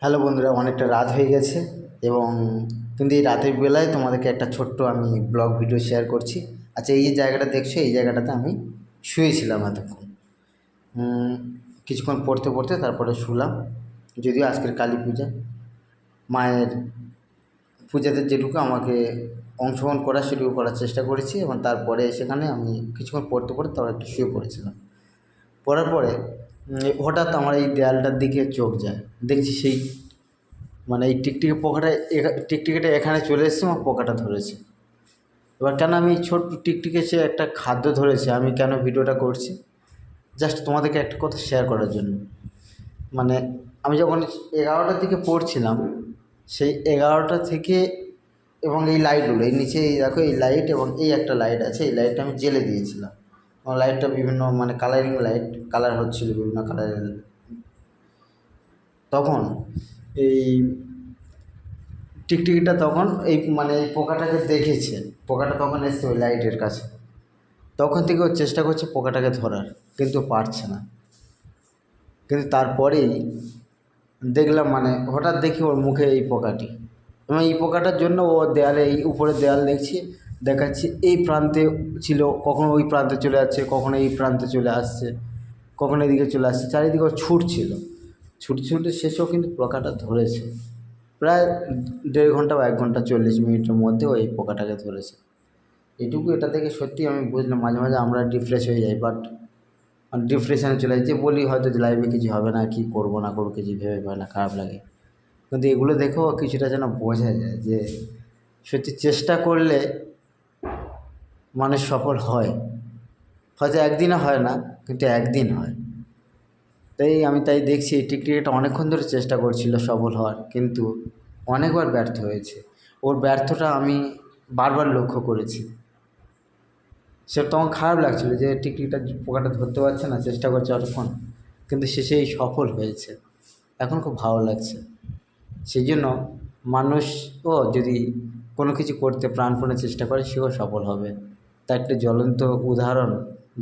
Hello বন্ধুরা, অনেকটা রাত হয়ে গেছে এবং কিন্তু এই রাতের বেলায় তোমাদেরকে একটা ছোট্ট আমি ব্লগ ভিডিও শেয়ার করছি। আচ্ছা, এই যে জায়গাটা দেখছো, এই জায়গাটাতে আমি শুয়েছিলাম এতক্ষণ। কিছুক্ষণ পড়তে পড়তে তারপরে শুলাম। যদিও আজকের কালী পূজা, মায়ের পূজাতে যেটুকু আমাকে অংশগ্রহণ করা সেটুকু করার চেষ্টা করেছি এবং তারপরে সেখানে আমি কিছুক্ষণ পড়তে পড়তে তারপর একটু শুয়ে পড়েছিলাম। পড়ার পরে হঠাৎ আমার এই দেয়ালটার দিকে চোখ যায়। দেখছি সেই মানে এই টিকটিকি পোকাটা টিকটিকিটা এখানে চলে এসেছে, আমার পোকাটা ধরেছে। এবার কেন আমি ছোট্ট টিকটিকি সে একটা খাদ্য ধরেছে, আমি কেন ভিডিওটা করছি, জাস্ট তোমাদেরকে একটা কথা শেয়ার করার জন্য। মানে আমি যখন 11টার দিকে পড়ছিলাম, সেই 11টা থেকে এবং এই লাইটগুলো এই নিচে এই দেখো, এই লাইট এবং এই একটা লাইট আছে, এই লাইটটা আমি জ্বেলে দিয়েছিলাম এবং লাইটটা বিভিন্ন মানে কালারিং লাইট, কালার হচ্ছিলো বিভিন্ন কালারের। তখন এই টিকটিকিটা তখন এই মানে এই পোকাটাকে দেখেছে, পোকাটা তখন এসছে ওই লাইটের কাছে। তখন থেকে ও চেষ্টা করছে পোকাটাকে ধরার, কিন্তু পারছে না। কিন্তু তারপরেই দেখলাম মানে হঠাৎ দেখি ওর মুখে এই পোকাটি, এবং এই পোকাটার জন্য ও দেয়ালে এই উপরে দেয়াল দেখছি, দেখাচ্ছি এই প্রান্তে ছিল, কখনো ওই প্রান্তে চলে যাচ্ছে, কখনো এই প্রান্তে চলে আসছে, কখনো এদিকে চলে আসছে, চারিদিকে ও ছুটছিল। ছুটে ছুটে শেষেও কিন্তু পোকাটা ধরেছে। প্রায় 1.5 ঘন্টা বা 1 ঘন্টা 40 মিনিটের মধ্যে ওই পোকাটাকে ধরেছে। এটুকু এটা দেখে সত্যি আমি বুঝলাম মাঝে মাঝে আমরা ডিপ্রেস হয়ে যাই, বাট ডিপ্রেশনে চলে যাই, যে বলি হয়তো যে লাইফে কিছু হবে না, কি করবো না করবো কিছু ভেবে পাই না, খারাপ লাগে। কিন্তু এগুলো দেখেও কিছুটা যেন বোঝা যায় যে সত্যি চেষ্টা করলে মানুষ সফল হয়। হয়তো একদিনে হয় না, কিন্তু একদিন হয়। তাই দেখছি এই টিকটিকিটা অনেকক্ষণ ধরে চেষ্টা করছিল সফল হওয়ার, কিন্তু অনেকবার ব্যর্থ হয়েছে। ওর ব্যর্থটা আমি বারবার লক্ষ্য করেছি। সে তখন খারাপ লাগছিল যে টিকটিকিটা পোকাটা ধরতে পারছে না, চেষ্টা করছে অতক্ষণ, কিন্তু শেষেই সফল হয়েছে। এখন খুব ভালো লাগছে। সেই জন্য মানুষও যদি কোনো কিছু করতে প্রাণপণে চেষ্টা করে, সেও সফল হবে। তার একটা জ্বলন্ত উদাহরণ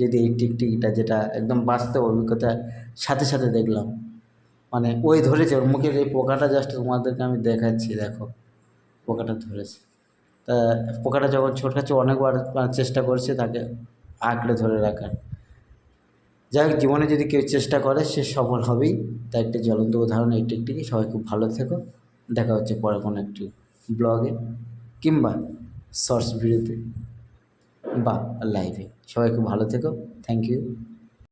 যদি এই টিকটিকিটা, যেটা একদম বাস্তব অভিজ্ঞতার সাথে সাথে দেখলাম, মানে ওই ধরেছে ওর মুখের এই পোকাটা, জাস্ট তোমাদেরকে আমি দেখাচ্ছি, দেখো পোকাটা ধরেছে। তা পোকাটা যখন ছোটকাচ্ছে অনেকবার চেষ্টা করছে তাকে আঁকড়ে ধরে রাখার। যাই হোক, জীবনে যদি কেউ চেষ্টা করে সে সফল হবেই। তার একটি জ্বলন্ত উদাহরণ এই টিকটিকি। সবাই খুব ভালো থেকো। দেখা হচ্ছে পরে কোনো একটি ব্লগে কিংবা শর্টস ভিডিওতে বা লাইভে। সবাই খুব ভালো থেকো। Thank you.